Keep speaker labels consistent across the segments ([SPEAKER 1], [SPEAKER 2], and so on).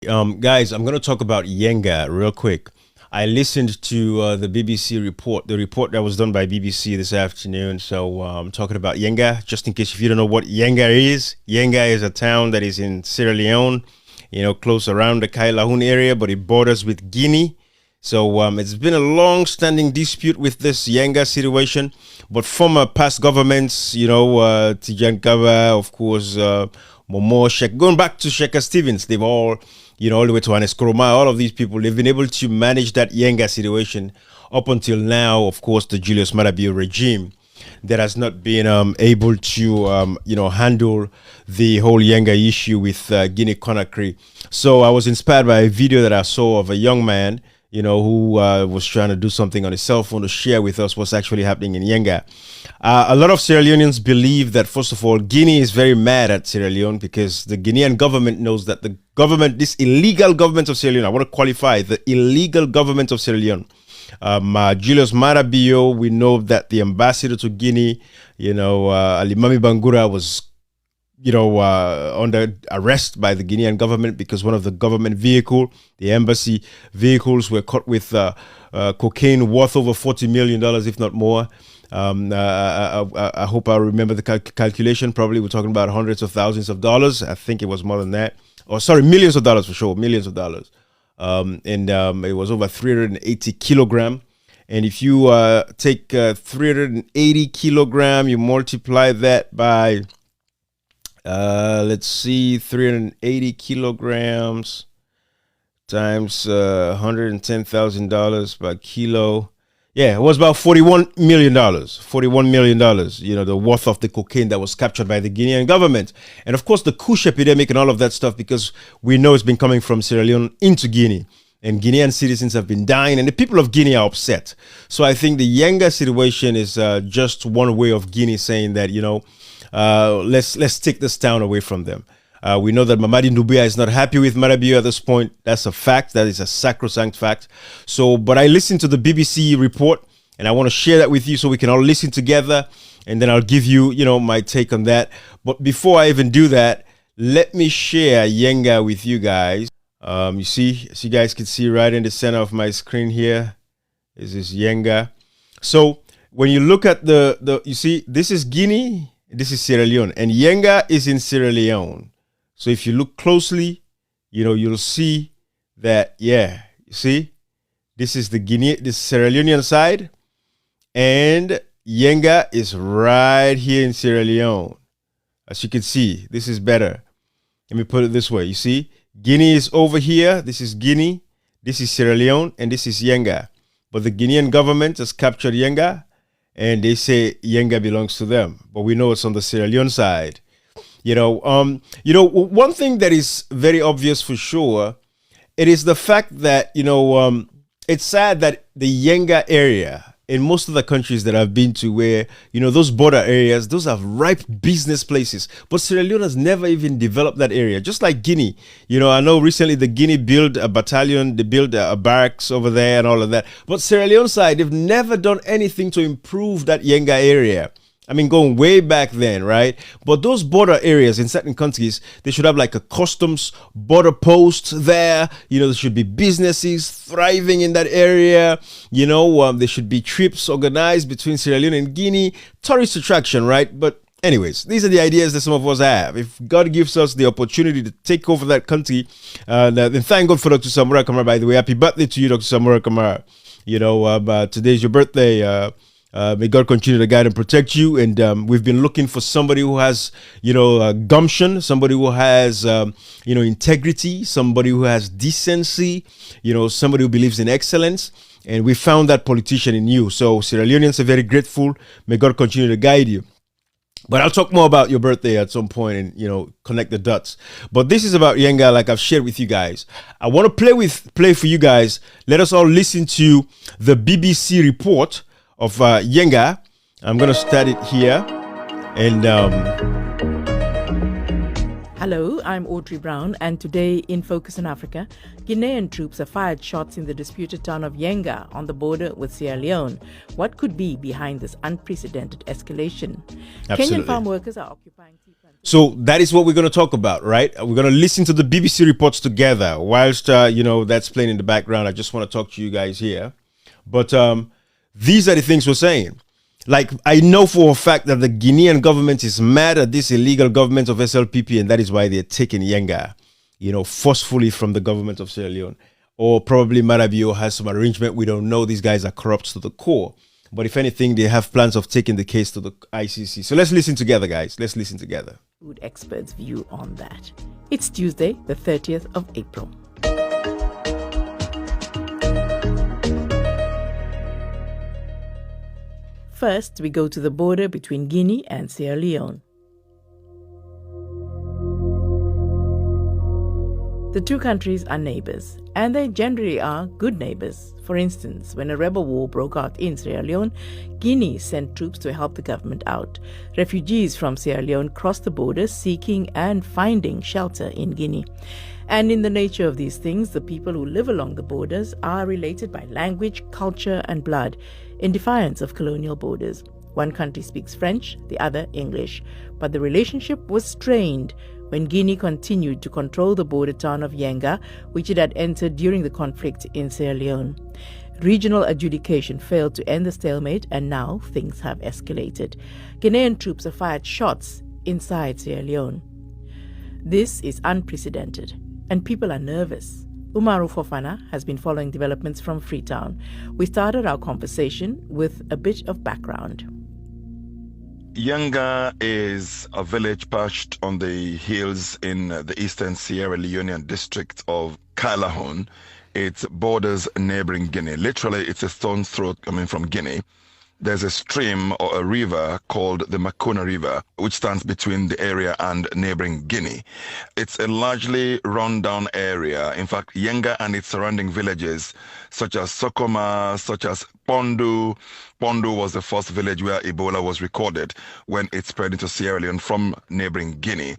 [SPEAKER 1] Guys, I'm going to talk about Yenga real quick. I listened to the BBC report, the report that was done by BBC this afternoon. So I'm talking about Yenga. Just in case if you don't know what Yenga is a town that is in Sierra Leone, close around the Kailahun area, but it borders with Guinea. So it's been a long-standing dispute with this Yenga situation, but former past governments, Tijan Kaba, of course, Momo, going back to Sheikh Stevens, they've all the way to Anes Koroma, all of these people, they've been able to manage that Yenga situation up until now. Of course, the Julius Maada Bio regime that has not been able to, handle the whole Yenga issue with Guinea Conakry. So I was inspired by a video that I saw of a young man, who was trying to do something on his cell phone to share with us what's actually happening in Yenga. A lot of Sierra Leoneans believe that, first of all, Guinea is very mad at Sierra Leone because the Guinean government knows that this illegal government of Sierra Leone, I want to qualify, the illegal government of Sierra Leone, Julius Maada Bio, we know that the ambassador to Guinea, Alimami Bangura was under arrest by the Guinean government because one of the government the embassy vehicles, were caught with cocaine worth over $40 million, if not more. I hope I remember the calculation. Probably we're talking about hundreds of thousands of dollars. I think it was more than that. Or sorry, millions of dollars for sure, millions of dollars. And it was over 380 kilogram. And if you take 380 kilogram, you multiply that by let's see, 380 kilograms times $110,000 per kilo. Yeah, it was about $41 million. $41 million, the worth of the cocaine that was captured by the Guinean government. And of course, the Kush epidemic and all of that stuff, because we know it's been coming from Sierra Leone into Guinea. And Guinean citizens have been dying, and the people of Guinea are upset. So I think the Yenga situation is just one way of Guinea saying that, let's take this town away from them. We know that Mamadi Doumbouya is not happy with Maada Bio at this point. That's a fact. That is a sacrosanct fact. So, but I listened to the BBC report, and I want to share that with you so we can all listen together, and then I'll give you, my take on that. But before I even do that, let me share Yenga with you guys. You see, as you guys can see right in the center of my screen here, this is Yenga. So when you look at you see, this is Guinea, this is Sierra Leone, and Yenga is in Sierra Leone. So if you look closely, you'll see that, yeah, you see, this is the Sierra Leonean side, and Yenga is right here in Sierra Leone. As you can see, this is better. Let me put it this way. You see, Guinea is over here. This is Guinea. This is Sierra Leone, and this is Yenga. But the Guinean government has captured Yenga, and they say Yenga belongs to them. But we know it's on the Sierra Leone side. One thing that is very obvious for sure, it is the fact that, it's sad that the Yenga area in most of the countries that I've been to where, those border areas, those are ripe business places. But Sierra Leone has never even developed that area, just like Guinea. I know recently the Guinea built a battalion, they built a barracks over there and all of that. But Sierra Leone side, they've never done anything to improve that Yenga area. I mean, going way back then, right? But those border areas in certain countries, they should have like a customs border post there. There should be businesses thriving in that area. There should be trips organized between Sierra Leone and Guinea. Tourist attraction, right? But anyways, these are the ideas that some of us have. If God gives us the opportunity to take over that country, then thank God for Dr. Samura Kamara, by the way. Happy birthday to you, Dr. Samura Kamara. Today's your birthday. May God continue to guide and protect you. And we've been looking for somebody who has, gumption, somebody who has, integrity, somebody who has decency, somebody who believes in excellence. And we found that politician in you. So Sierra Leoneans are very grateful. May God continue to guide you. But I'll talk more about your birthday at some point and, connect the dots. But this is about Yenga, like I've shared with you guys. I want to play for you guys. Let us all listen to the BBC report of Yenga. I'm going to start it here. And
[SPEAKER 2] hello, I'm Audrey Brown, and today in Focus on Africa, Guinean troops have fired shots in the disputed town of Yenga on the border with Sierra Leone. What could be behind this unprecedented escalation?
[SPEAKER 1] Absolutely.
[SPEAKER 2] Kenyan farm workers are occupying tea plantations.
[SPEAKER 1] So that is what we're going to talk about, right? We're going to listen to the BBC reports together whilst, that's playing in the background. I just want to talk to you guys here. But these are the things we're saying. Like, I know for a fact that the Guinean government is mad at this illegal government of SLPP, and that is why they're taking Yenga, forcefully from the government of Sierra Leone. Or probably Marabio has some arrangement. We don't know. These guys are corrupt to the core. But if anything, they have plans of taking the case to the ICC. So let's listen together, guys. Let's listen together.
[SPEAKER 2] Food experts' view on that. It's Tuesday, the 30th of April. First, we go to the border between Guinea and Sierra Leone. The two countries are neighbors, and they generally are good neighbors. For instance, when a rebel war broke out in Sierra Leone, Guinea sent troops to help the government out. Refugees from Sierra Leone crossed the border seeking and finding shelter in Guinea. And in the nature of these things, the people who live along the borders are related by language, culture, and blood, in defiance of colonial borders. One country speaks French, the other English. But the relationship was strained when Guinea continued to control the border town of Yenga, which it had entered during the conflict in Sierra Leone. Regional adjudication failed to end the stalemate, and now things have escalated. Guinean troops have fired shots inside Sierra Leone. This is unprecedented, and people are nervous. Umaru Fofana has been following developments from Freetown. We started our conversation with a bit of background.
[SPEAKER 3] Yenga is a village perched on the hills in the eastern Sierra Leonean district of Kailahun. It borders neighboring Guinea. Literally, it's a stone's throw coming from Guinea. There's a stream or a river called the Makuna River, which stands between the area and neighboring Guinea. It's a largely run-down area. In fact, Yenga and its surrounding villages, such as Sokoma, such as Pondu. Pondu was the first village where Ebola was recorded when it spread into Sierra Leone from neighboring Guinea.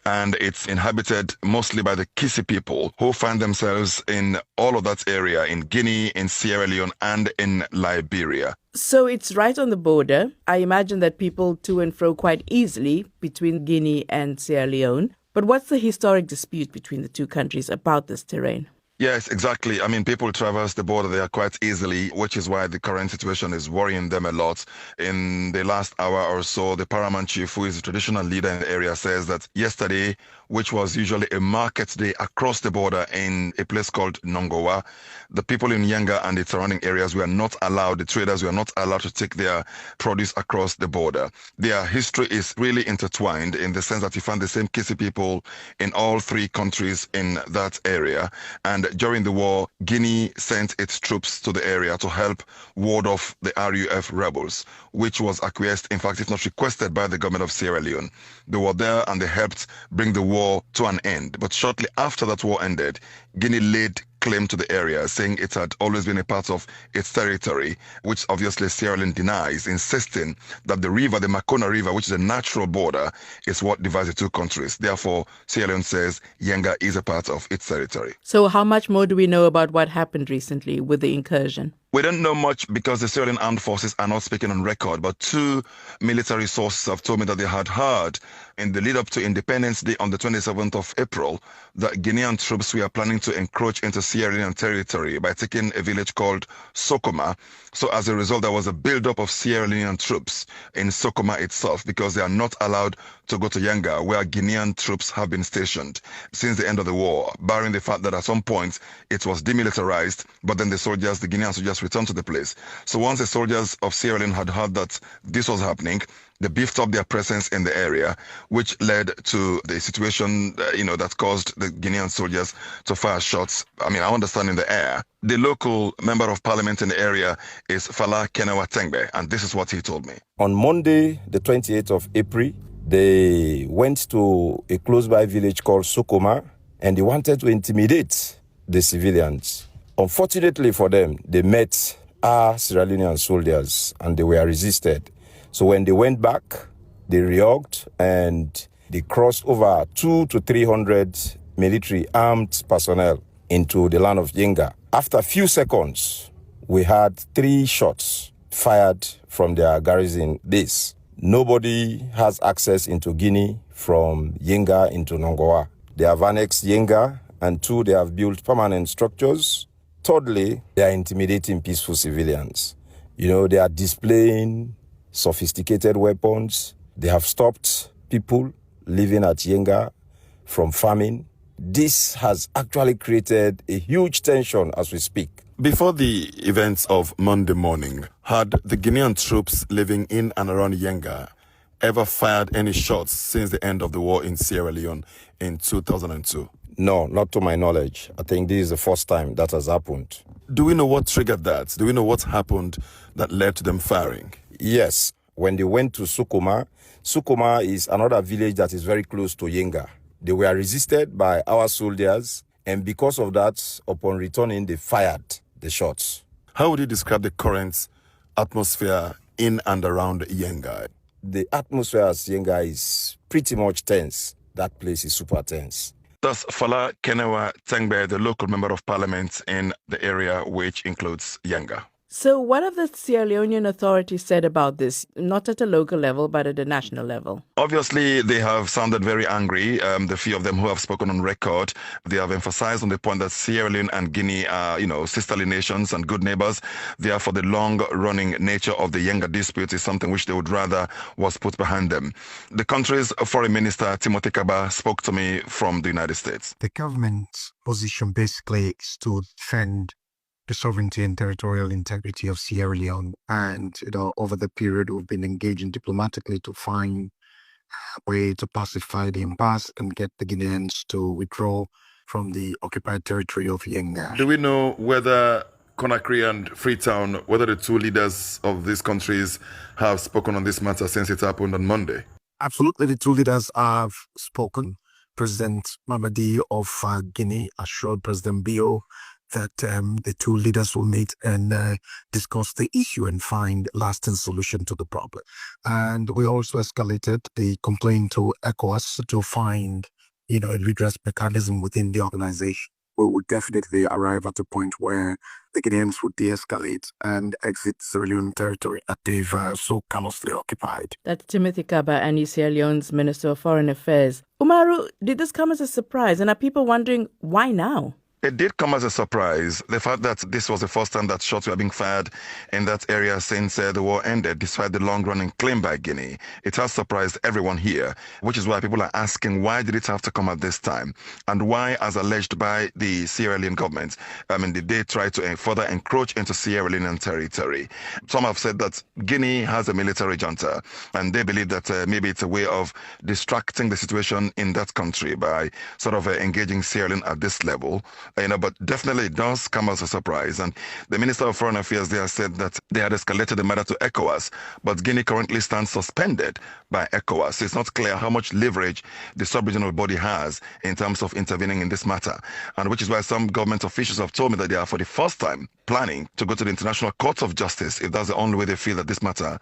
[SPEAKER 3] And it's inhabited mostly by the Kisi people, who find themselves in all of that area, in Guinea, in Sierra Leone, and in Liberia.
[SPEAKER 2] So it's right on the border. I imagine that people to and fro quite easily between Guinea and Sierra Leone. But what's the historic dispute between the two countries about this terrain?
[SPEAKER 3] Yes, exactly. I mean, people traverse the border there quite easily, which is why the current situation is worrying them a lot. In the last hour or so, the paramount chief, who is the traditional leader in the area, says that yesterday, which was usually a market day across the border in a place called Nongowa, the people in Yenga and its surrounding areas were not allowed, the traders were not allowed to take their produce across the border. Their history is really intertwined in the sense that you find the same Kisi people in all three countries in that area. And during the war, Guinea sent its troops to the area to help ward off the RUF rebels, which was acquiesced, in fact, if not requested by the government of Sierra Leone. They were there and they helped bring the war to an end. But shortly after that war ended, Guinea laid claim to the area, saying it had always been a part of its territory, which obviously Sierra Leone denies, insisting that the river, the Makona River, which is a natural border, is what divides the two countries. Therefore, Sierra Leone says Yenga is a part of its territory.
[SPEAKER 2] So how much more do we know about what happened recently with the incursion?
[SPEAKER 3] We don't know much because the Sierra Leone Armed Forces are not speaking on record, but two military sources have told me that they had heard in the lead up to Independence Day on the 27th of April that Guinean troops were planning to encroach into Sierra Leone territory by taking a village called Sokoma. So as a result, there was a buildup of Sierra Leonean troops in Sokoma itself because they are not allowed to go to Yenga, where Guinean troops have been stationed since the end of the war, barring the fact that at some point it was demilitarized, but then the Guinean soldiers returned to the place. So once the soldiers of Sierra Leone had heard that this was happening, they beefed up their presence in the area, which led to the situation, that caused the Guinean soldiers to fire shots. I mean, I understand in the air. The local member of parliament in the area is Fala Kenewa Tengbe, and this is what he told me.
[SPEAKER 4] On Monday, the 28th of April, they went to a close-by village called Sokoma, and they wanted to intimidate the civilians. Unfortunately for them, they met our Sierra Leonean soldiers, and they were resisted. So when they went back, they reorged and they crossed over 200 to 300 military armed personnel into the land of Yenga. After a few seconds, we had 3 shots fired from their garrison base. Nobody has access into Guinea from Yenga into Nongoa. They have annexed Yenga, and 2, they have built permanent structures. Thirdly, they are intimidating peaceful civilians. They are displaying sophisticated weapons. They have stopped people living at Yenga from farming. This has actually created a huge tension as we speak.
[SPEAKER 5] Before the events of Monday morning, had the Guinean troops living in and around Yenga ever fired any shots since the end of the war in Sierra Leone in 2002?
[SPEAKER 4] No, not to my knowledge. I think this is the first time that has happened.
[SPEAKER 5] Do we know what triggered that? Do we know what happened that led to them firing?
[SPEAKER 4] Yes. When they went to Sukoma is another village that is very close to Yenga. They were resisted by our soldiers, and because of that, upon returning, they fired the shots.
[SPEAKER 5] How would you describe the current atmosphere in and around Yenga?
[SPEAKER 4] The atmosphere at Yenga is pretty much tense. That place is super tense.
[SPEAKER 3] Thus, Fala Kenewa Tengbe, the local member of parliament in the area, which includes Yenga.
[SPEAKER 2] So what have the Sierra Leonean authorities said about this, not at a local level, but at a national level?
[SPEAKER 3] Obviously, they have sounded very angry. The few of them who have spoken on record, they have emphasized on the point that Sierra Leone and Guinea are, sisterly nations and good neighbors. Therefore, the long-running nature of the Yenga dispute is something which they would rather was put behind them. The country's foreign minister, Timothy Kaba, spoke to me from the United States.
[SPEAKER 6] The government's position basically is to defend the sovereignty and territorial integrity of Sierra Leone. And, over the period, we've been engaging diplomatically to find a way to pacify the impasse and get the Guineans to withdraw from the occupied territory of Yenga.
[SPEAKER 5] Do we know whether Conakry and Freetown, whether the 2 leaders of these countries have spoken on this matter since it happened on Monday?
[SPEAKER 6] Absolutely, the 2 leaders have spoken. President Mamadi of Guinea assured President Bio that the 2 leaders will meet and discuss the issue and find a lasting solution to the problem. And we also escalated the complaint to ECOWAS to find, a redress mechanism within the organization. We would definitely arrive at a point where the Guineans would de-escalate and exit Sierra Leone territory that they've so callously occupied.
[SPEAKER 2] That's Timothy Kaba, and Sierra Leone's Minister of Foreign Affairs. Umaru, did this come as a surprise? And are people wondering why now?
[SPEAKER 3] It did come as a surprise, the fact that this was the first time that shots were being fired in that area since the war ended, despite the long-running claim by Guinea. It has surprised everyone here, which is why people are asking, why did it have to come at this time? And why, as alleged by the Sierra Leone government, did they try to further encroach into Sierra Leonean territory? Some have said that Guinea has a military junta, and they believe that maybe it's a way of distracting the situation in that country by sort of engaging Sierra Leone at this level. But definitely it does come as a surprise. And the Minister of Foreign Affairs there said that they had escalated the matter to ECOWAS, but Guinea currently stands suspended by ECOWAS. It's not clear how much leverage the sub-regional body has in terms of intervening in this matter. And which is why some government officials have told me that they are for the first time planning to go to the International Court of Justice if that's the only way they feel that this matter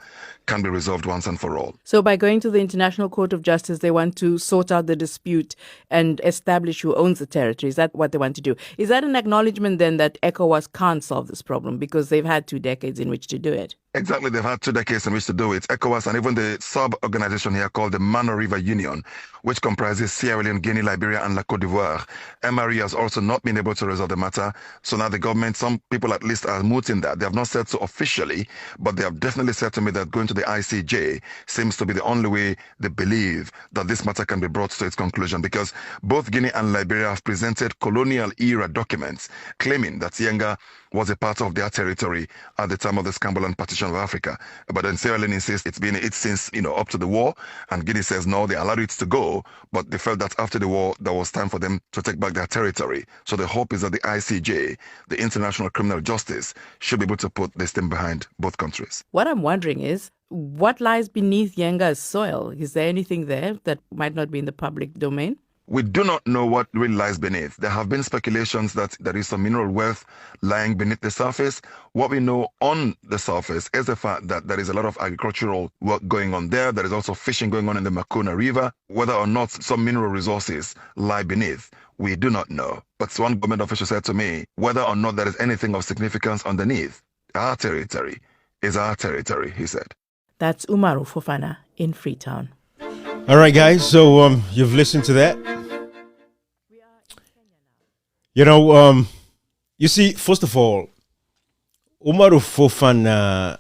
[SPEAKER 3] can be resolved once and for all.
[SPEAKER 2] So by going to the International Court of Justice, they want to sort out the dispute and establish who owns the territory. Is that what they want to do? Is that an acknowledgement then that ECOWAS can't solve this problem because they've had 2 decades in which to do it?
[SPEAKER 3] Exactly, they've had 2 decades in which to do it. ECOWAS and even the sub-organization here called the Mano River Union, which comprises Sierra Leone, Guinea, Liberia, and La Côte d'Ivoire. MRE has also not been able to resolve the matter. So now the government, some people at least are mooting that. They have not said so officially, but they have definitely said to me that going to the ICJ seems to be the only way they believe that this matter can be brought to its conclusion, because both Guinea and Liberia have presented colonial-era documents claiming that Yenga was a part of their territory at the time of the scramble and partition of Africa. But then Sierra Leone insists it's been it since, up to the war, and Guinea says no, they allowed it to go, but they felt that after the war, there was time for them to take back their territory. So the hope is that the ICJ, the International Criminal Justice, should be able to put this thing behind both countries.
[SPEAKER 2] What I'm wondering is, what lies beneath Yenga's soil? Is there anything there that might not be in the public domain?
[SPEAKER 3] We do not know what really lies beneath. There have been speculations that there is some mineral wealth lying beneath the surface. What we know on the surface is the fact that there is a lot of agricultural work going on there. There is also fishing going on in the Makona River. Whether or not some mineral resources lie beneath, we do not know. But one government official said to me, whether or not there is anything of significance underneath, our territory is our territory, he said.
[SPEAKER 2] That's Umaru Fofana in Freetown.
[SPEAKER 1] All right, guys. So you've listened to that. You see, first of all, Umaru Fofana,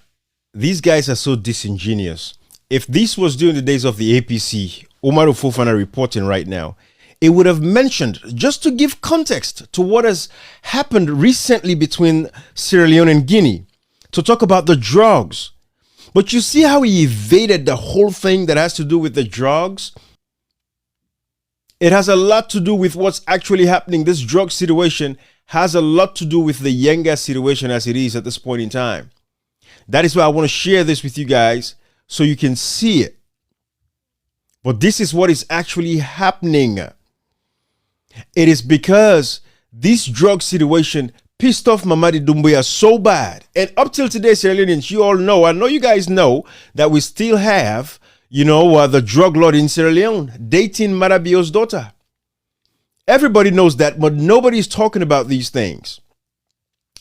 [SPEAKER 1] these guys are so disingenuous. If this was during the days of the APC, Umaru Fofana reporting right now, it would have mentioned, just to give context to what has happened recently between Sierra Leone and Guinea, to talk about the drugs. But you see how he evaded the whole thing that has to do with the drugs? It has a lot to do with what's actually happening. This drug situation has a lot to do with the Yenga situation as it is at this point in time. That is why I want to share this with you guys so you can see it. But this is what is actually happening. It is because this drug situation pissed off Mamadi Doumbouya so bad. And up till today, Sierra Leoneans, you all know, I know you guys know that we still have, the drug lord in Sierra Leone dating Marabio's daughter. Everybody knows that, but nobody's talking about these things.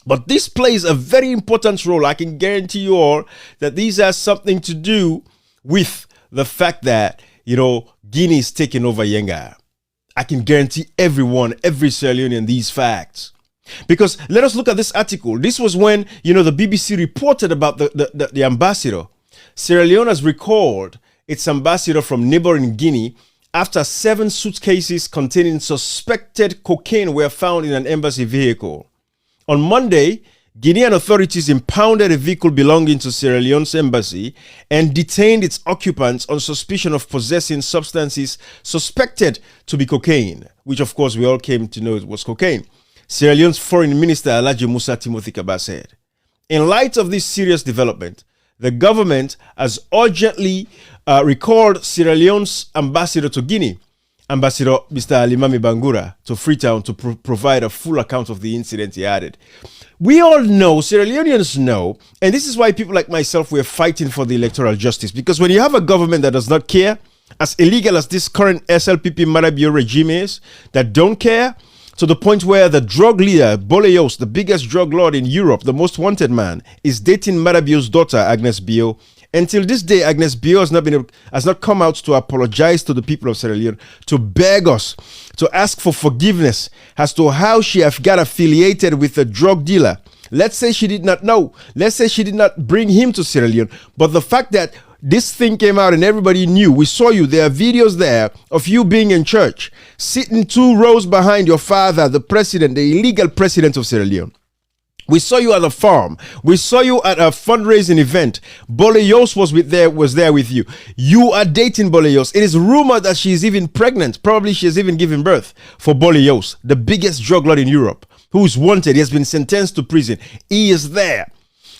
[SPEAKER 1] But this plays a very important role. I can guarantee you all that these have something to do with the fact that, Guinea is taking over Yenga. I can guarantee everyone, every Sierra Leonean, these facts. Because let us look at this article. This was when, the BBC reported about the ambassador. Sierra Leone has recalled its ambassador from neighboring Guinea after 7 suitcases containing suspected cocaine were found in an embassy vehicle. On Monday, Guinean authorities impounded a vehicle belonging to Sierra Leone's embassy and detained its occupants on suspicion of possessing substances suspected to be cocaine, which of course we all came to know it was cocaine. Sierra Leone's Foreign Minister Alhaji Musa Timothy Kaba said. In light of this serious development, the government has urgently recalled Sierra Leone's ambassador to Guinea, Ambassador Mr. Alimami Bangura, to Freetown to provide a full account of the incident, he added. We all know, Sierra Leoneans know, and this is why people like myself were fighting for the electoral justice, because when you have a government that does not care, as illegal as this current SLPP Marabio regime is, that don't care, to the point where the drug leader, Boleios, the biggest drug lord in Europe, the most wanted man, is dating Marabio's daughter, Agnes Bio. Until this day, Agnes Bio has not come out to apologize to the people of Sierra Leone, to beg us, to ask for forgiveness as to how she got affiliated with a drug dealer. Let's say she did not know. Let's say she did not bring him to Sierra Leone. But the fact that this thing came out and everybody knew, we saw you, there are videos there of you being in church, sitting 2 rows behind your father, the president, the illegal president of Sierra Leone. We saw you at a farm. We saw you at a fundraising event. Boleios was there with you. You are dating Boleios. It is rumored that she is even pregnant. Probably she has even given birth for Boleios, the biggest drug lord in Europe, who is wanted. He has been sentenced to prison. He is there.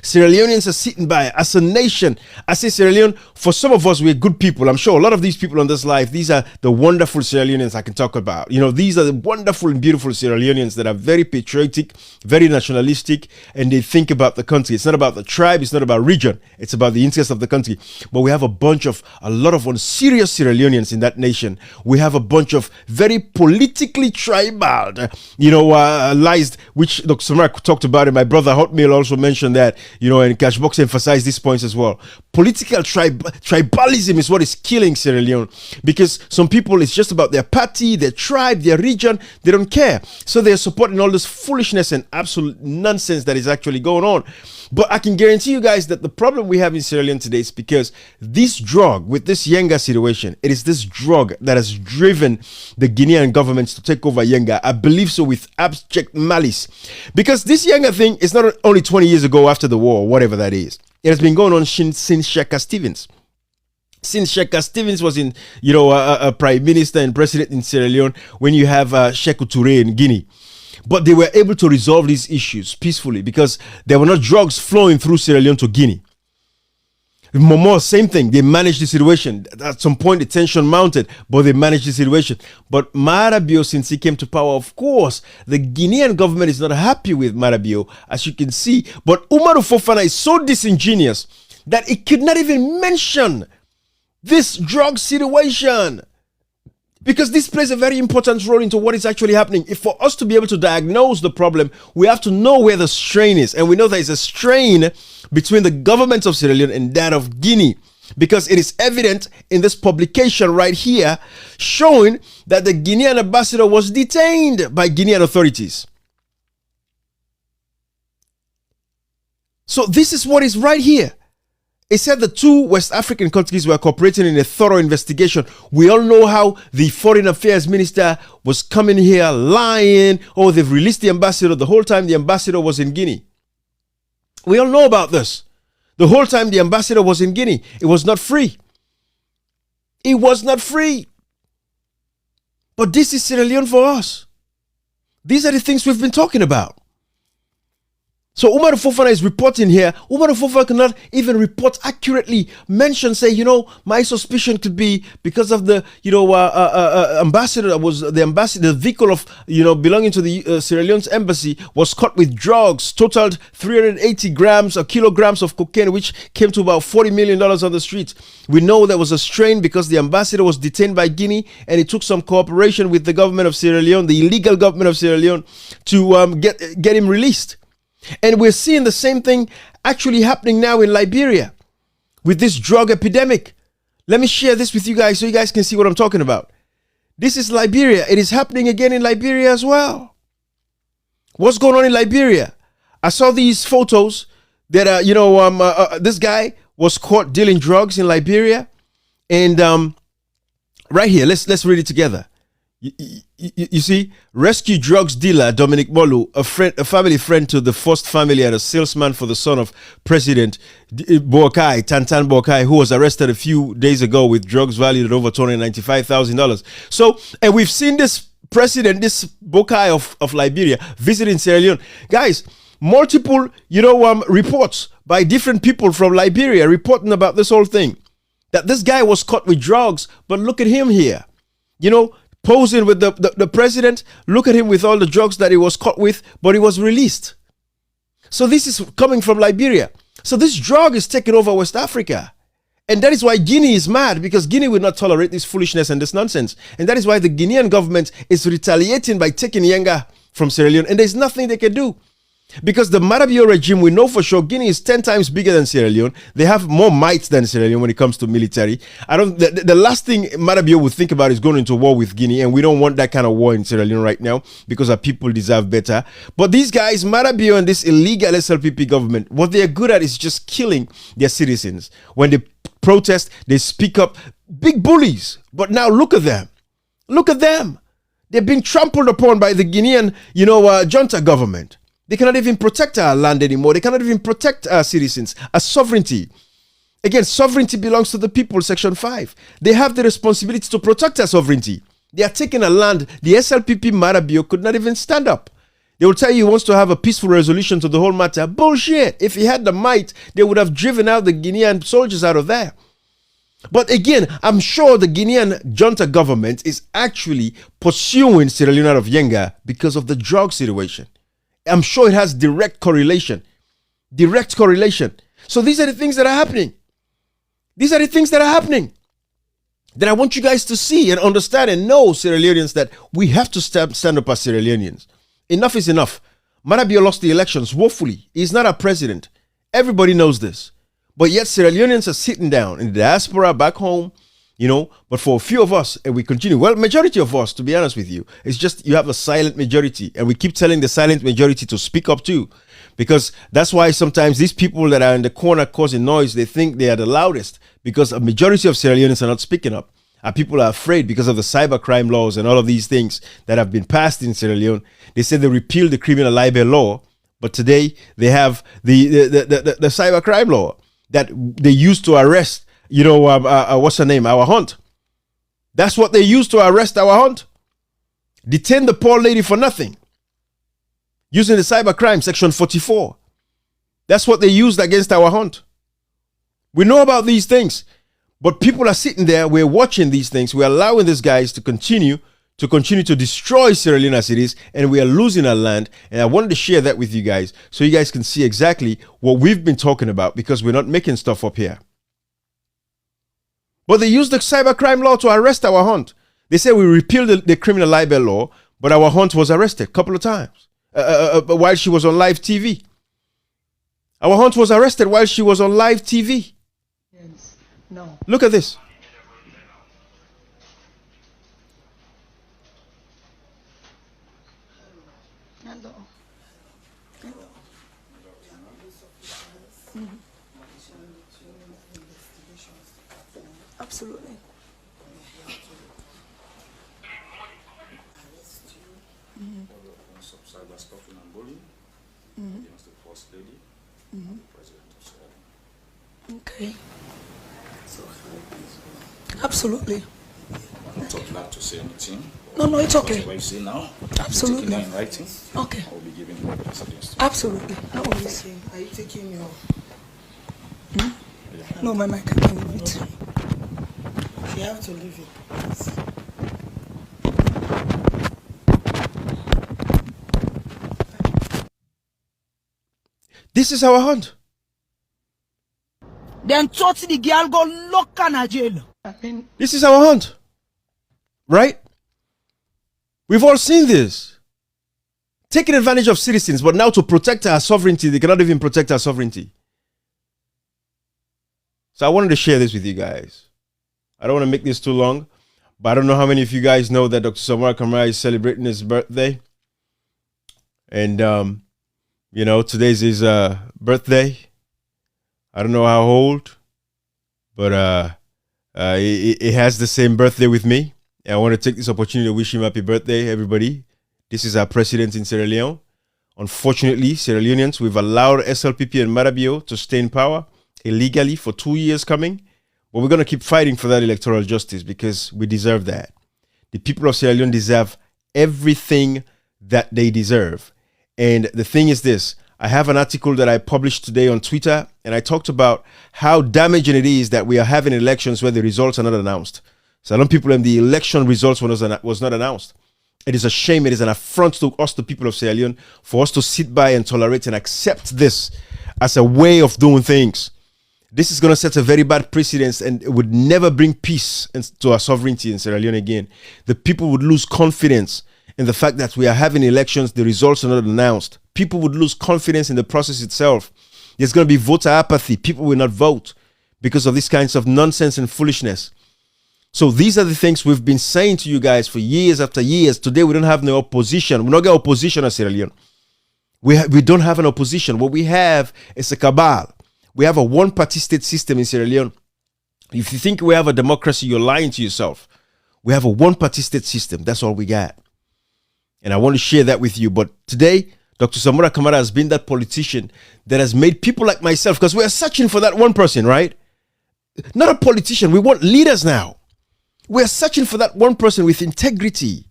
[SPEAKER 1] Sierra Leoneans are sitting by as a nation. I say Sierra Leone, for some of us, we're good people. I'm sure a lot of these people on this life, these are the wonderful Sierra Leoneans I can talk about. These are the wonderful and beautiful Sierra Leoneans that are very patriotic, very nationalistic, and they think about the country. It's not about the tribe, it's not about region, it's about the interest of the country. But we have a lot of unserious Sierra Leoneans in that nation. We have a bunch of very politically tribal, lies, which Dr. Samara talked about, and my brother Hotmail also mentioned that. And Cashbox emphasized these points as well. Political tribalism is what is killing Sierra Leone, because some people, it's just about their party, their tribe, their region. They don't care. So they're supporting all this foolishness and absolute nonsense that is actually going on. But I can guarantee you guys that the problem we have in Sierra Leone today is because this drug, with this Yenga situation, it is this drug that has driven the Guinean governments to take over Yenga. I believe so, with abject malice. Because this Yenga thing is not only 20 years ago after the war, whatever that is. It has been going on since Sheka Stevens. Since Sheka Stevens was a prime minister and president in Sierra Leone, when you have Sheku Toure in Guinea. But they were able to resolve these issues peacefully because there were not drugs flowing through Sierra Leone to Guinea. Momo, same thing. They managed the situation. At some point, the tension mounted, but they managed the situation. But Marabio, since he came to power, of course, the Guinean government is not happy with Marabio, as you can see. But Umaru Fofana is so disingenuous that he could not even mention this drug situation. Because this plays a very important role into what is actually happening. If for us to be able to diagnose the problem, we have to know where the strain is. And we know there is a strain between the government of Sierra Leone and that of Guinea. because it is evident in this publication right here showing that the Guinean ambassador was detained by Guinean authorities. So this is what is right here. It said the two West African countries were cooperating in a thorough investigation. We all know how the foreign affairs minister was coming here lying. Oh, they've released the ambassador. The whole time the ambassador was in Guinea. We all know about this. The whole time the ambassador was in Guinea, it was not free. It was not free. But this is Sierra Leone for us. These are the things we've been talking about. So Umar Fofana is reporting here. Umar Fofana cannot even report accurately. Say, my suspicion could be because of the, ambassador that was the ambassador, the vehicle of, belonging to the Sierra Leone's embassy was caught with drugs, totaled 380 grams or kilograms of cocaine, which came to about $40 million on the streets. We know there was a strain because the ambassador was detained by Guinea, and it took some cooperation with the government of Sierra Leone, the illegal government of Sierra Leone, to get him released. And we're seeing the same thing actually happening now in Liberia with this drug epidemic. Let me share this with you guys so you guys can see what I'm talking about. This is Liberia. It is happening again in Liberia as well. What's going on in Liberia? I saw these photos that, this guy was caught dealing drugs in Liberia. And right here, let's read it together. You see, rescue drugs dealer Dominic Molu, a family friend to the first family and a salesman for the son of President Tantan Boakai, who was arrested a few days ago with drugs valued at over $295,000. So, and we've seen this president, this Boakai of Liberia, visiting Sierra Leone. Guys, multiple, reports by different people from Liberia reporting about this whole thing. That this guy was caught with drugs, but look at him here. Posing with the president. Look at him with all the drugs that he was caught with, but he was released. So this is coming from Liberia. So this drug is taking over West Africa. And that is why Guinea is mad, because Guinea will not tolerate this foolishness and this nonsense. And that is why the Guinean government is retaliating by taking Yenga from Sierra Leone. And there's nothing they can do. Because the Marabio regime, we know for sure, Guinea is 10 times bigger than Sierra Leone. They have more might than Sierra Leone when it comes to military. The last thing Marabio would think about is going into war with Guinea, and we don't want that kind of war in Sierra Leone right now because our people deserve better. But these guys, Marabio and this illegal SLPP government, what they are good at is just killing their citizens. When they protest, they speak up. Big bullies. But now look at them. Look at them. They're being trampled upon by the Guinean, junta government. They cannot even protect our land anymore. They cannot even protect our citizens, our sovereignty. Again, sovereignty belongs to the people, Section 5. They have the responsibility to protect our sovereignty. They are taking a land. The SLPP Marabio could not even stand up. They will tell you he wants to have a peaceful resolution to the whole matter. Bullshit. If he had the might, they would have driven out the Guinean soldiers out of there. But again, I'm sure the Guinean junta government is actually pursuing Sierra Leone out of Yenga because of the drug situation. I'm sure it has direct correlation. Direct correlation. So these are the things that are happening. These are the things that are happening. That I want you guys to see and understand and know, Sierra Leoneans, that we have to stand up as Sierra Leoneans. Enough is enough. Marabio lost the elections woefully. He's not our president. Everybody knows this. But yet Sierra Leoneans are sitting down in the diaspora back home, but for a few of us, and we continue, well, majority of us, to be honest with you, it's just you have a silent majority, and we keep telling the silent majority to speak up too, because that's why sometimes these people that are in the corner causing noise, they think they are the loudest, because a majority of Sierra Leoneans are not speaking up. Our people are afraid because of the cybercrime laws and all of these things that have been passed in Sierra Leone. They said they repealed the criminal libel law, but today they have the cybercrime law that they used to arrest what's her name? Our Hunt. That's what they used to arrest our Hunt. Detain the poor lady for nothing. Using the cybercrime, section 44. That's what they used against our Hunt. We know about these things. But people are sitting there, we're watching these things, we're allowing these guys to continue to destroy Sierra Leone as it is, and we are losing our land. And I wanted to share that with you guys so you guys can see exactly what we've been talking about, because we're not making stuff up here. But they used the cybercrime law to arrest our Hunt. They said we repealed the criminal libel law, but our Hunt was arrested a couple of times while she was on live TV. Our Hunt was arrested while she was on live TV.
[SPEAKER 7] No.
[SPEAKER 1] Look at this.
[SPEAKER 7] Absolutely. Okay. Absolutely.
[SPEAKER 8] I'm not allowed to say anything.
[SPEAKER 7] No, it's okay.
[SPEAKER 8] Whatever you say now,
[SPEAKER 7] Absolutely.
[SPEAKER 8] taking that in writing.
[SPEAKER 7] Okay.
[SPEAKER 8] I will be giving you evidence against you.
[SPEAKER 7] Absolutely. No worries.
[SPEAKER 9] Are you taking your...
[SPEAKER 7] No, my mic, I can leave it.
[SPEAKER 9] You have to leave it, please.
[SPEAKER 1] This is our hunt.
[SPEAKER 9] Then touch the girl go lock her in jail.
[SPEAKER 1] This is our hunt. Right? We've all seen this. Taking advantage of citizens, but now to protect our sovereignty, they cannot even protect our sovereignty. So I wanted to share this with you guys. I don't want to make this too long, but I don't know how many of you guys know that Dr. Samora Kamara is celebrating his birthday. And, today's his birthday. I don't know how old, but he has the same birthday with me. And I want to take this opportunity to wish him happy birthday, everybody. This is our president in Sierra Leone. Unfortunately, Sierra Leoneans, we've allowed SLPP and Marabio to stay in power illegally for 2 years coming. But we're going to keep fighting for that electoral justice because we deserve that. The people of Sierra Leone deserve everything that they deserve. And the thing is this, I have an article that I published today on Twitter, and I talked about how damaging it is that we are having elections where the results are not announced. So some people, and the election results was not announced. It is a shame. It is an affront to us, the people of Sierra Leone, for us to sit by and tolerate and accept this as a way of doing things. This is going to set a very bad precedent, and it would never bring peace to our sovereignty in Sierra Leone again. The people would lose confidence in the fact that we are having elections, the results are not announced. People would lose confidence in the process itself. There's going to be voter apathy. People will not vote because of these kinds of nonsense and foolishness. So these are the things we've been saying to you guys for years after years. Today we don't have no opposition. We don't get opposition in Sierra Leone. We don't have an opposition. What we have is a cabal. We have a one-party state system in Sierra Leone. If you think we have a democracy, you're lying to yourself. We have a one-party state system. That's all we got. And I want to share that with you. But today, Dr. Samora Kamara has been that politician that has made people like myself, because we are searching for that one person, right? Not a politician. We want leaders now. We are searching for that one person with integrity.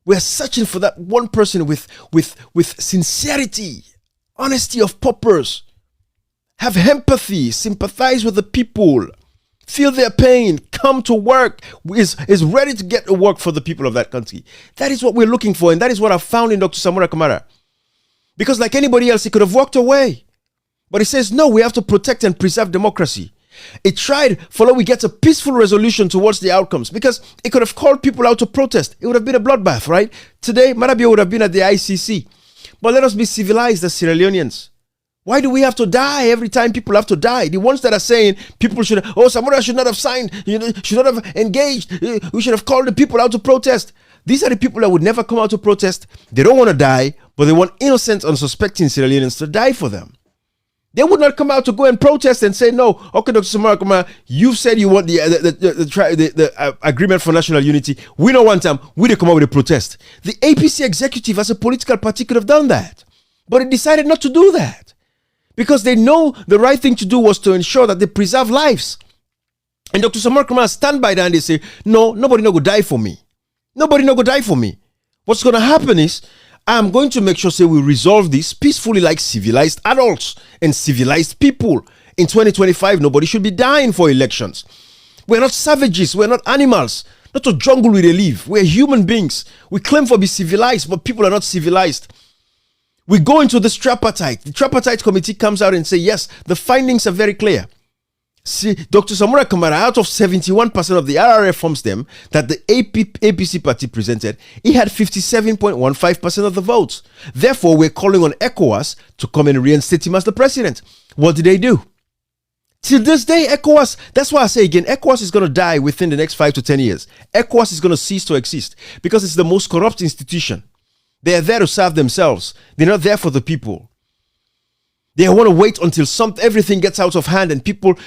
[SPEAKER 1] We are searching for that one person with sincerity, honesty of purpose. Have empathy, sympathize with the people, feel their pain, come to work, is ready to get to work for the people of that country. That is what we're looking for, and that is what I found in Dr. Samora Kamara. Because like anybody else, he could have walked away. But he says, no, we have to protect and preserve democracy. It tried, for we get a peaceful resolution towards the outcomes, because it could have called people out to protest. It would have been a bloodbath, right? Today, Marabio would have been at the ICC. But let us be civilized as Sierra Leoneans. Why do we have to die every time people have to die? The ones that are saying people should, Samora should not have signed, should not have engaged, we should have called the people out to protest. These are the people that would never come out to protest. They don't want to die, but they want innocent, unsuspecting Sierra Leoneans to die for them. They would not come out to go and protest and say, no, okay, Dr. Samora Kamara, you've said you want the agreement for national unity. We don't want them. We didn't come out with a protest. The APC executive as a political party could have done that. But it decided not to do that. Because they know the right thing to do was to ensure that they preserve lives. And Dr. Samora Kamara stand by that and they say, no, nobody no go die for me. Nobody no go die for me. What's going to happen is, I'm going to make sure say we resolve this peacefully like civilized adults and civilized people. In 2025, nobody should be dying for elections. We're not savages. We're not animals. Not a jungle where they live. We're human beings. We claim to be civilized, but people are not civilized. We go into this tripartite. The tripartite committee comes out and say, yes, the findings are very clear. See, Dr. Samora Kamara, out of 71% of the RRF forms them that the APC party presented, he had 57.15% of the votes. Therefore, we're calling on ECOWAS to come and reinstate him as the president. What did they do? Till this day, ECOWAS, that's why I say again, ECOWAS is going to die within the next 5 to 10 years. ECOWAS is going to cease to exist because it's the most corrupt institution. They are there to serve themselves. They're not there for the people. They want to wait until everything gets out of hand and people,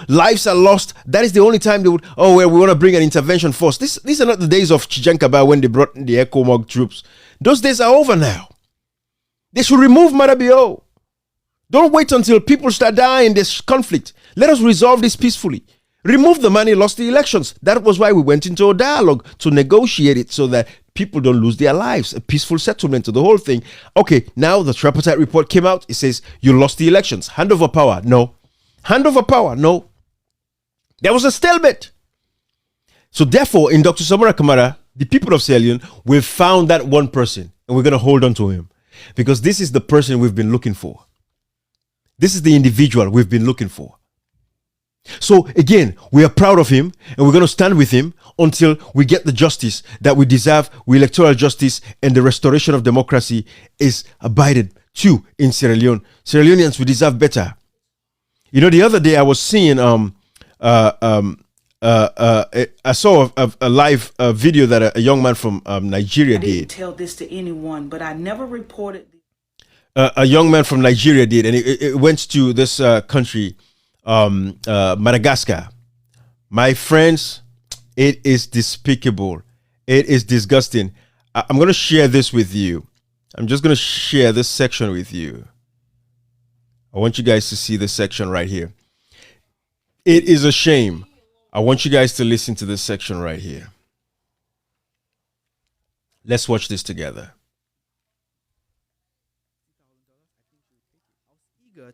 [SPEAKER 1] lives are lost. That is the only time they would, we want to bring an intervention force. These are not the days of Chijankaba when they brought in the ECOMOG troops. Those days are over now. They should remove Marabio. Don't wait until people start dying in this conflict. Let us resolve this peacefully. Remove the money, lost the elections. That was why we went into a dialogue to negotiate it so that people don't lose their lives. A peaceful settlement to the whole thing. Okay, now the tripartite report came out. It says you lost the elections. Hand over power. No. Hand over power. No. There was a stalemate. So therefore, in Dr. Samora Kamara, the people of Sierra Leone, we've found that one person and we're going to hold on to him because this is the person we've been looking for. This is the individual we've been looking for. So again, we are proud of him and we're going to stand with him until we get the justice that we deserve, electoral justice, and the restoration of democracy is abided to in Sierra Leone. Sierra Leoneans, we deserve better. The other day I was seeing I saw a live video that a young man from Nigeria did.
[SPEAKER 7] I didn't tell this to anyone, but I never reported.
[SPEAKER 1] A young man from Nigeria did, and it went to this country, Madagascar. My friends, it is despicable. It is disgusting. I'm going to share this with you. I'm just going to share this section with you. I want you guys to see this section right here. It is a shame. I want you guys to listen to this section right here. Let's watch this together.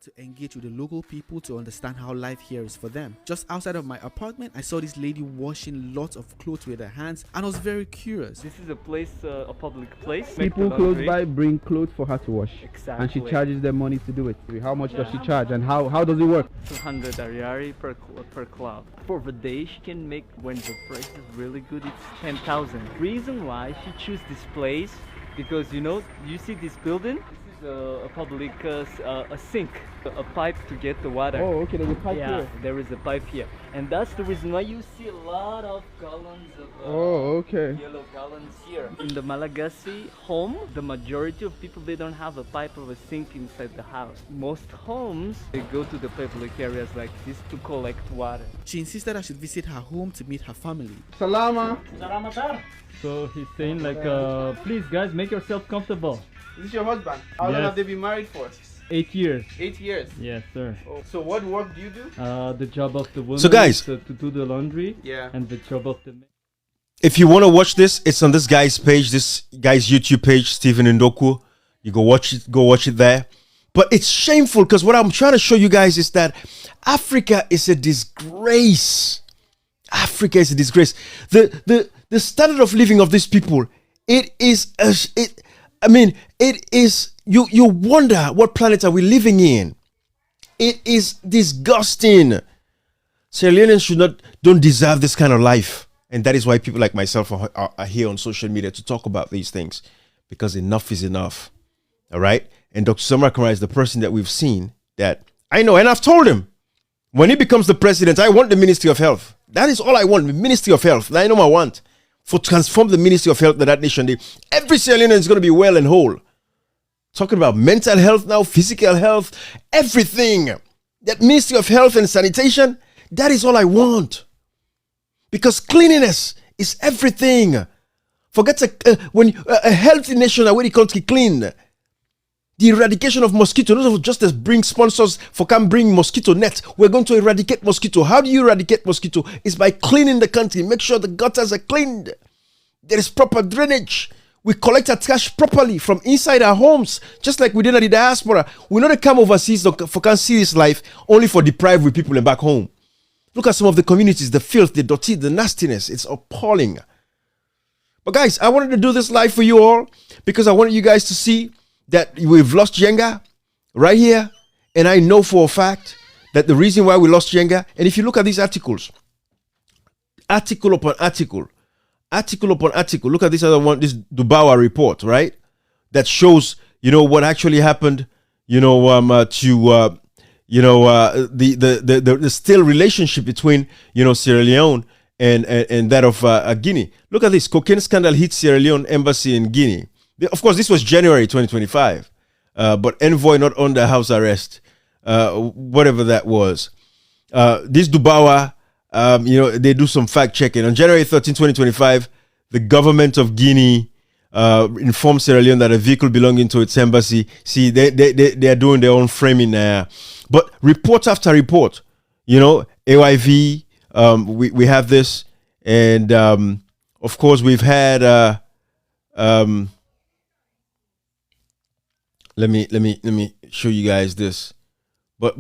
[SPEAKER 10] To engage with the local people to understand how life here is for them. Just outside of my apartment, I saw this lady washing lots of clothes with her hands and I was very curious.
[SPEAKER 11] This is a place, a public place.
[SPEAKER 12] People close by bring clothes for her to wash.
[SPEAKER 11] Exactly.
[SPEAKER 12] And she charges them money to do it. How much does she charge and how does it work?
[SPEAKER 11] 200 Ariari per cloth. For the day she can make, when the price is really good, it's 10,000. Reason why she choose this place, because you see this building? A public a sink, a pipe to get the water.
[SPEAKER 12] Oh, okay, there's a pipe here.
[SPEAKER 11] Yeah, there is a pipe here, and that's the reason why you see a lot of gallons of yellow gallons here. In the Malagasy home, the majority of people, they don't have a pipe or a sink inside the house. Most homes, they go to the public areas like this to collect water.
[SPEAKER 10] She insisted I should visit her home to meet her family.
[SPEAKER 12] Salama.
[SPEAKER 11] So he's saying like, please guys, make yourself comfortable.
[SPEAKER 12] Is this your husband? How long have they been married for?
[SPEAKER 11] 8 years.
[SPEAKER 12] 8 years?
[SPEAKER 11] Yes, sir.
[SPEAKER 12] Oh. So what work do you do?
[SPEAKER 11] The job of the woman
[SPEAKER 1] so guys,
[SPEAKER 11] is to do the laundry.
[SPEAKER 12] Yeah.
[SPEAKER 11] And the job of the man.
[SPEAKER 1] If you want to watch this, it's on this guy's page, this guy's YouTube page, Stephen Ndoku. You go watch it there. But it's shameful because what I'm trying to show you guys is that Africa is a disgrace. Africa is a disgrace. The standard of living of these people, it is you wonder what planet are we living in. It is disgusting. Sierra Leoneans don't deserve this kind of life. And that is why people like myself are here on social media to talk about these things, because enough is enough. All right. And Dr. Samora Kamara is the person that we've seen that I know. And I've told him when he becomes the president, I want the Ministry of Health. That is all I want. The Ministry of Health. I know I want. For transform the Ministry of Health that nation. Every Sierra Leonean is going to be well and whole. Talking about mental health now, physical health, everything. That Ministry of Health and Sanitation, that is all I want. Because cleanliness is everything. Forget a healthy nation where the country clean. The eradication of mosquito, not just as bring sponsors for can bring mosquito net. We're going to eradicate mosquito. How do you eradicate mosquito? It's by cleaning the country. Make sure the gutters are cleaned. There is proper drainage. We collect our trash properly from inside our homes, just like we did at the diaspora. We not come overseas for can see this life only for deprived with people back home. Look at some of the communities, the filth, the dirty, the nastiness. It's appalling. But guys, I wanted to do this live for you all because I wanted you guys to see that we've lost Yenga right here. And I know for a fact that the reason why we lost Yenga, and if you look at these articles, article upon article, look at this other one, this Dubawa report, right? That shows, what actually happened, the still relationship between Sierra Leone and that of Guinea. Look at this. Cocaine scandal hits Sierra Leone embassy in Guinea. Of course, this was January 2025, but envoy not under house arrest, whatever that was. This Dubawa, they do some fact checking. On January 13, 2025, the government of Guinea informed Sierra Leone that a vehicle belonging to its embassy. See, they are doing their own framing now. But report after report, AYV, we have this, and of course we've had. Let me show you guys this. But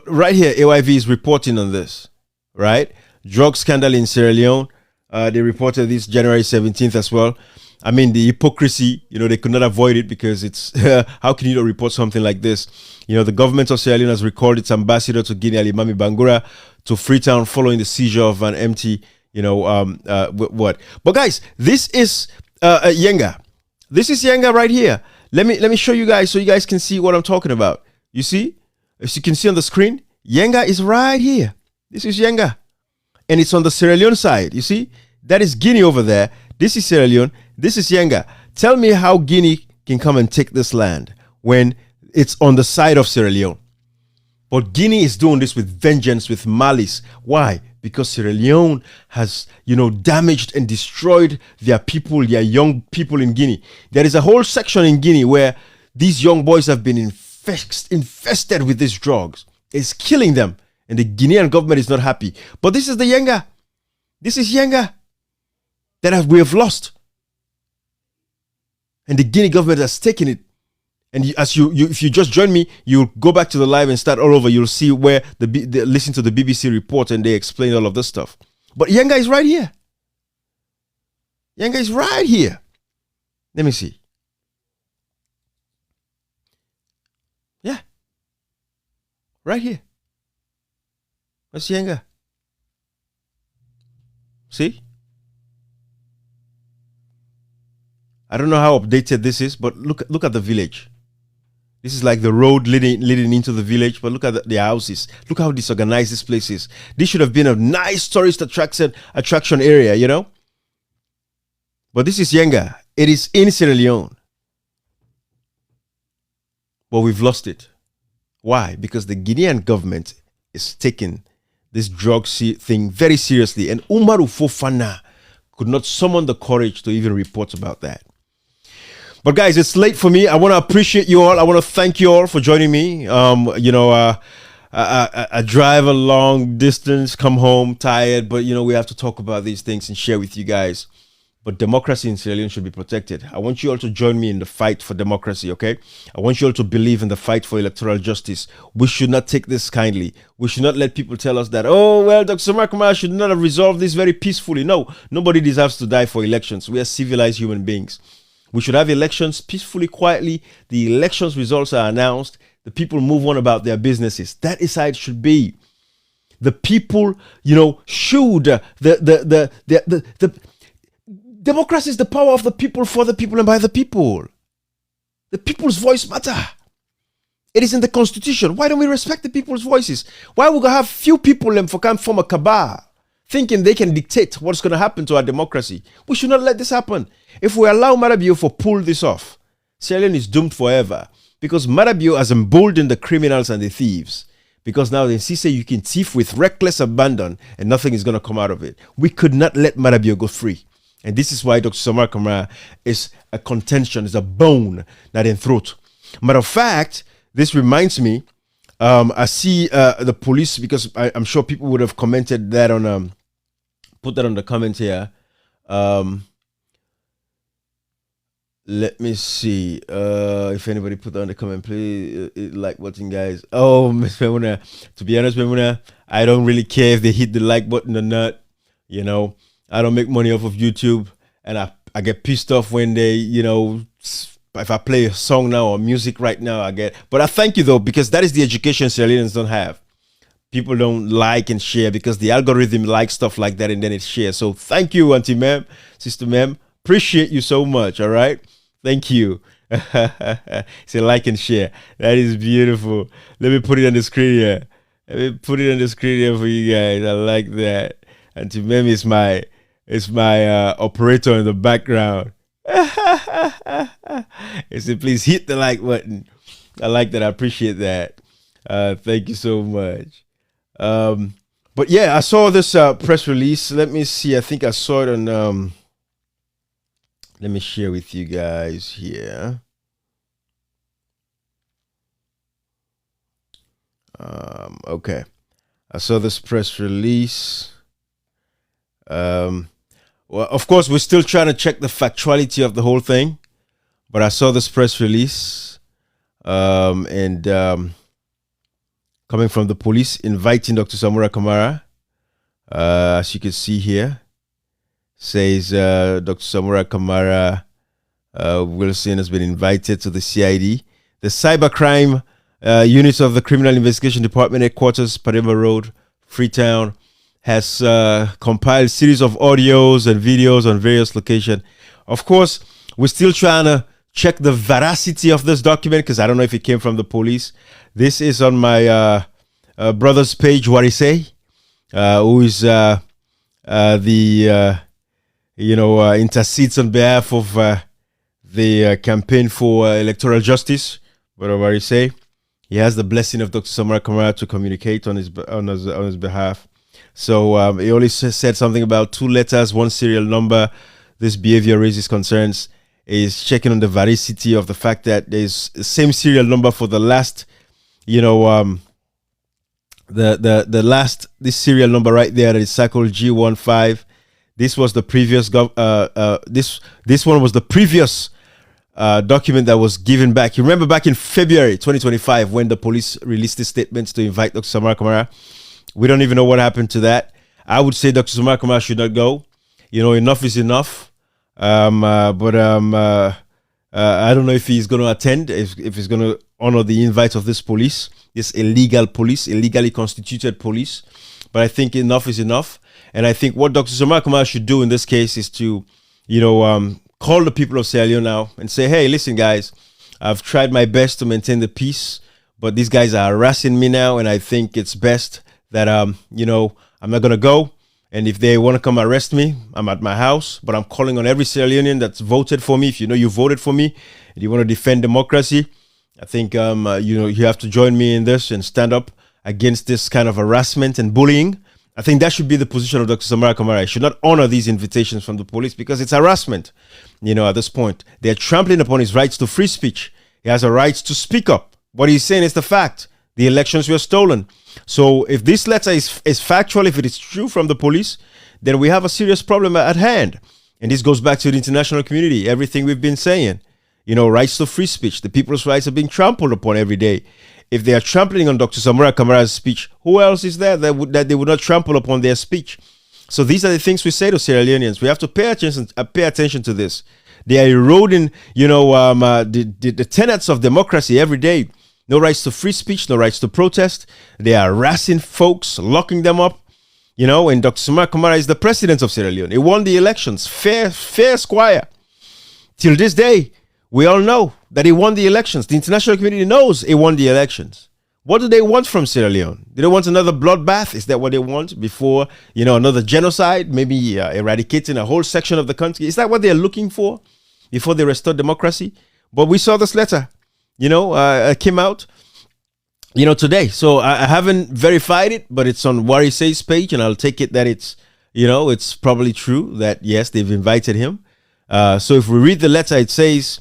[SPEAKER 1] right here, AYV is reporting on this, right? Drug scandal in Sierra Leone. They reported this January 17th as well. I mean, the hypocrisy, they could not avoid it because it's, how can you not report something like this? The government of Sierra Leone has recalled its ambassador to Guinea, Alimami Bangura, to Freetown following the seizure of an empty, what? But guys, this is Yenga. This is Yenga right here. Let me show you guys so you guys can see what I'm talking about. You see? As you can see on the screen, Yenga is right here. This is Yenga. And it's on the Sierra Leone side. You see? That is Guinea over there. This is Sierra Leone. This is Yenga. Tell me how Guinea can come and take this land when it's on the side of Sierra Leone. But Guinea is doing this with vengeance, with malice. Why? Because Sierra Leone has, damaged and destroyed their people, their young people in Guinea. There is a whole section in Guinea where these young boys have been infested with these drugs. It's killing them. And the Guinean government is not happy. But this is the Yenga. This is Yenga that we have lost. And the Guinea government has taken it. And if you just join me, you'll go back to the live and start all over. You'll see where listen to the BBC report and they explain all of this stuff. But Yenga is right here. Yenga is right here. Let me see. Yeah. Right here. That's Yenga. See? I don't know how updated this is, but look at the village. This is like the road leading into the village, but look at the houses. Look how disorganized this place is. This should have been a nice tourist attraction area, But this is Yenga. It is in Sierra Leone. But we've lost it. Why? Because the Guinean government is taking this drug thing very seriously. And Umaru Fofana could not summon the courage to even report about that. But guys, it's late for me. I want to appreciate you all. I want to thank you all for joining me. I drive a long distance, come home tired, but we have to talk about these things and share with you guys. But democracy in Sierra Leone should be protected. I want you all to join me in the fight for democracy, okay? I want you all to believe in the fight for electoral justice. We should not take this kindly. We should not let people tell us that, Dr. Markama should not have resolved this very peacefully. No, nobody deserves to die for elections. We are civilized human beings. We should have elections peacefully, quietly. The elections results are announced. The people move on about their businesses. That is how it should be. The people, should the democracy is the power of the people, for the people, and by the people. The people's voice matter. It is in the constitution. Why don't we respect the people's voices? Why would we have few people and can form a cabal, thinking they can dictate what's going to happen to our democracy? We should not let this happen. If we allow Marabio to pull this off, Sierra Leone is doomed forever, because Marabio has emboldened the criminals and the thieves. Because now they say you can thief with reckless abandon and nothing is going to come out of it. We could not let Marabio go free. And this is why Dr. Samar Kamara is a contention, is a bone, not in throat. Matter of fact, this reminds me, I see the police, because I'm sure people would have commented that on, put that on the comment here. Let me see if anybody put that on the comment, please. Like button, guys. Oh, Miss Memuna, to be honest, Memuna, I don't really care if they hit the like button or not. I don't make money off of YouTube, and I get pissed off when they, if I play a song now or music right now, but I thank you though, because that is the education Sierra Leoneans don't have. People don't like and share because the algorithm likes stuff like that and then it shares. So thank you, Auntie Mem, Sister Mem. Appreciate you so much, all right? Thank you. Say like and share. That is beautiful. Let me put it on the screen here. Let me put it on the screen here for you guys. I like that. And to Mem is my operator in the background. He said, please hit the like button. I like that. I appreciate that. Thank you so much. But yeah, I saw this press release. Let me see. I think I saw it on. Let me share with you guys here. Okay, I saw this press release. Well, of course, we're still trying to check the factuality of the whole thing, but I saw this press release, and coming from the police inviting Dr. Samura Kamara, as you can see here, says Dr. Samura Kamara Wilson has been invited to the CID, the cybercrime unit of the Criminal Investigation Department headquarters, Padema Road, Freetown, has compiled a series of audios and videos on various locations. Of course, we're still trying to check the veracity of this document because I don't know if it came from the police. This is on my brother's page, Warise, who is intercedes on behalf of the campaign for electoral justice. Brother Warise, he has the blessing of Dr. Samura Kamara to communicate on his behalf. So he only said something about 2 letters, 1 serial number. This behavior raises concerns. Is checking on the veracity of the fact that there's the same serial number for the last, the last, this serial number right there that is cycle G15. This was the previous this one was the previous document that was given back. You remember back in February 2025 when the police released the statements to invite Dr. Samura Kamara. We don't even know what happened to that. I would say Dr. Samura Kamara should not go. Enough is enough. I don't know if he's going to attend, if he's going to honor the invite of this police, this illegal police, illegally constituted police. But I think enough is enough. And I think what Dr. Samura Kamara should do in this case is to, call the people of Sierra Leone now and say, hey, listen, guys, I've tried my best to maintain the peace, but these guys are harassing me now. And I think it's best that, I'm not going to go. And if they want to come arrest me, I'm at my house. But I'm calling on every Sierra Leonean that's voted for me. If you voted for me and you want to defend democracy, I think, you have to join me in this and stand up against this kind of harassment and bullying. I think that should be the position of Dr. Samura Kamara. He should not honor these invitations from the police because it's harassment. At this point, they're trampling upon his rights to free speech. He has a right to speak up. What he's saying is the fact. The elections were stolen. So if this letter is factual, if it is true from the police, then we have a serious problem at hand. And this goes back to the international community, everything we've been saying. Rights to free speech. The people's rights are being trampled upon every day. If they are trampling on Dr. Samura Kamara's speech, who else is there that they would not trample upon their speech? So these are the things we say to Sierra Leoneans. We have to pay attention to this. They are eroding, the tenets of democracy every day. No rights to free speech, no rights to protest. They are harassing folks, locking them up. And Dr. Samura Kamara is the president of Sierra Leone. He won the elections, fair squire. Till this day, we all know that he won the elections. The international community knows he won the elections. What do they want from Sierra Leone? Do they want another bloodbath? Is that what they want before, another genocide? Maybe eradicating a whole section of the country? Is that what they're looking for before they restore democracy? But we saw this letter, came out, today. So I haven't verified it, but it's on Warisei's page, and I'll take it that it's, it's probably true that, yes, they've invited him. So if we read the letter, it says,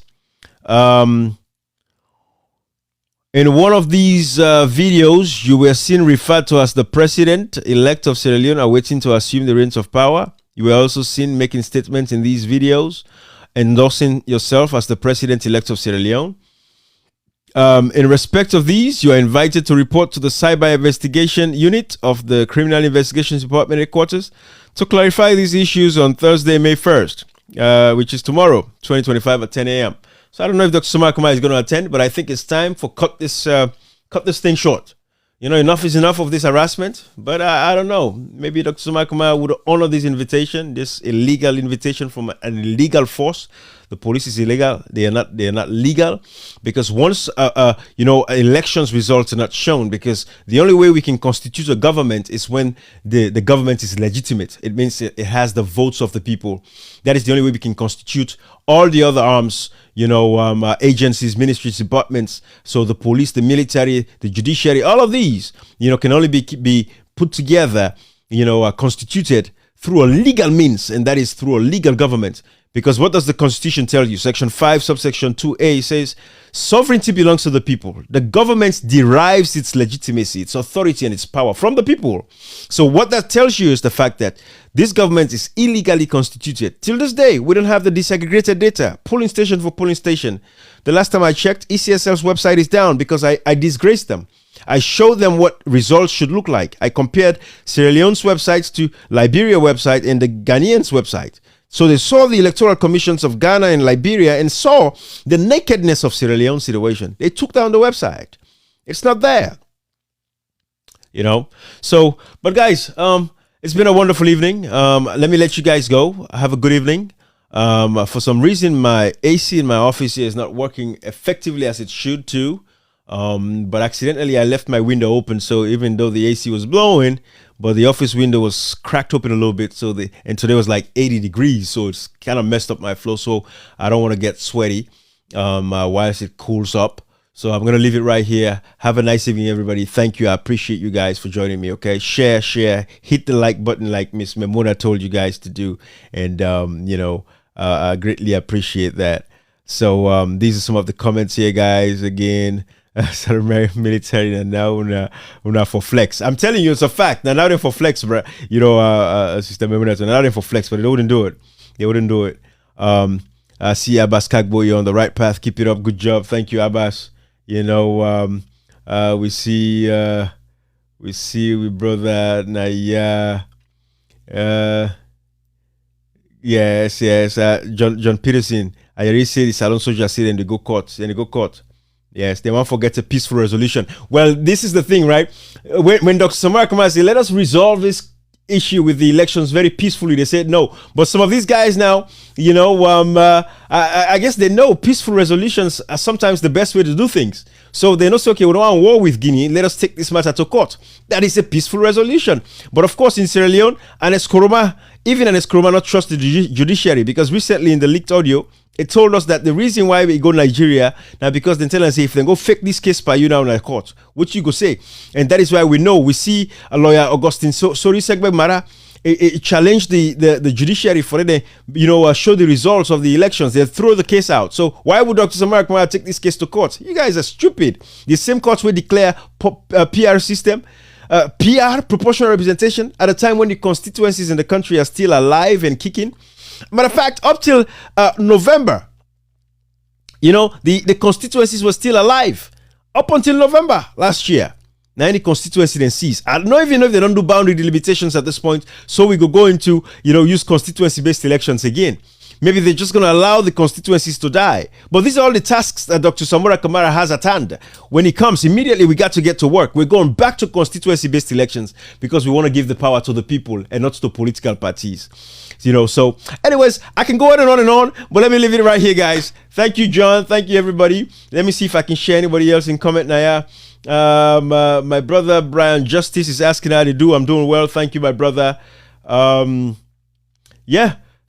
[SPEAKER 1] in one of these videos, you were seen referred to as the president-elect of Sierra Leone awaiting to assume the reins of power. You were also seen making statements in these videos, endorsing yourself as the president-elect of Sierra Leone. In respect of these, you are invited to report to the Cyber Investigation Unit of the Criminal Investigations Department headquarters to clarify these issues on Thursday, May 1st, which is tomorrow, 2025 at 10 a.m. So I don't know if Dr. Samura Kamara is going to attend, but I think it's time for cut this thing short. Enough is enough of this harassment, but I don't know. Maybe Dr. Samura Kamara would honor this invitation, this illegal invitation from an illegal force The police is illegal. They are not legal, because once elections results are not shown, because the only way we can constitute a government is when the government is legitimate. It means it has the votes of the people. That is the only way we can constitute all the other arms, agencies, ministries, departments. So the police, the military, the judiciary, all of these, can only be put together, constituted through a legal means, and that is through a legal government. Because what does the Constitution tell you? Section 5, subsection 2A says, sovereignty belongs to the people. The government derives its legitimacy, its authority, and its power from the people. So what that tells you is the fact that this government is illegally constituted. Till this day, we don't have the disaggregated data, polling station for polling station. The last time I checked, ECSL's website is down because I disgraced them. I showed them what results should look like. I compared Sierra Leone's websites to Liberia website and the Ghanaian's website. So they saw the electoral commissions of Ghana and Liberia and saw the nakedness of Sierra Leone's situation. They took down the website. It's not there. So, but guys, it's been a wonderful evening. Let me let you guys go. Have a good evening. For some reason, my AC in my office here is not working effectively as it should too. But accidentally I left my window open, so even though the AC was blowing, but the office window was cracked open a little bit, and today was like 80 degrees, so it's kind of messed up my flow, so I don't want to get sweaty whilst it cools up. So I'm going to leave it right here. Have a nice evening, everybody. Thank you. I appreciate you guys for joining me, okay? Share, hit the like button like Miss Memona told you guys to do, and I greatly appreciate that. So these are some of the comments here, guys. Again, military and now for flex. I'm telling you, it's a fact. Now they're for flex, bro. Sister Memona, now they're for flex, but they wouldn't do it. I see Abbas Kagbo, you're on the right path. Keep it up. Good job. Thank you, Abbas. We see brother Naya. Yes. John Peterson. I already said the Salon Soldier said and they go court. Yes, they won't forget a peaceful resolution. Well, this is the thing, right? When Dr. Samara Kamara said, let us resolve this issue with the elections very peacefully, they said no. But some of these guys now, I guess they know peaceful resolutions are sometimes the best way to do things. So they know, okay, we don't want war with Guinea. Let us take this matter to court. That is a peaceful resolution. But of course, in Sierra Leone, and even an Eskoroma not trust the judiciary, because recently in the leaked audio, it told us that the reason why we go Nigeria now because they tell us if they go fake this case by you now in the court, what you go say, and that is why we see a lawyer Augustine Sori Segbe Mara challenge the judiciary for it, show the results of the elections. They throw the case out. So why would Dr. Samara Kamara take this case to court? You guys are stupid. The same courts will declare PR system. PR, proportional representation, at a time when the constituencies in the country are still alive and kicking. Matter of fact, up till November, the constituencies were still alive. Up until November last year. Now any constituency then cease. I don't even know if they don't do boundary delimitations at this point, so we could go into, use constituency-based elections again. Maybe they're just going to allow the constituencies to die. But these are all the tasks that Dr. Samora Kamara has at hand. When he comes, immediately we got to get to work. We're going back to constituency-based elections because we want to give the power to the people and not to political parties. So anyways, I can go on and on, but let me leave it right here, guys. Thank you, John. Thank you, everybody. Let me see if I can share anybody else in comment now. My brother Brian Justice is asking how to do. I'm doing well. Thank you, my brother.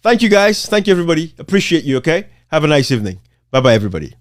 [SPEAKER 1] Thank you, guys. Thank you, everybody. Appreciate you, okay? Have a nice evening. Bye-bye, everybody.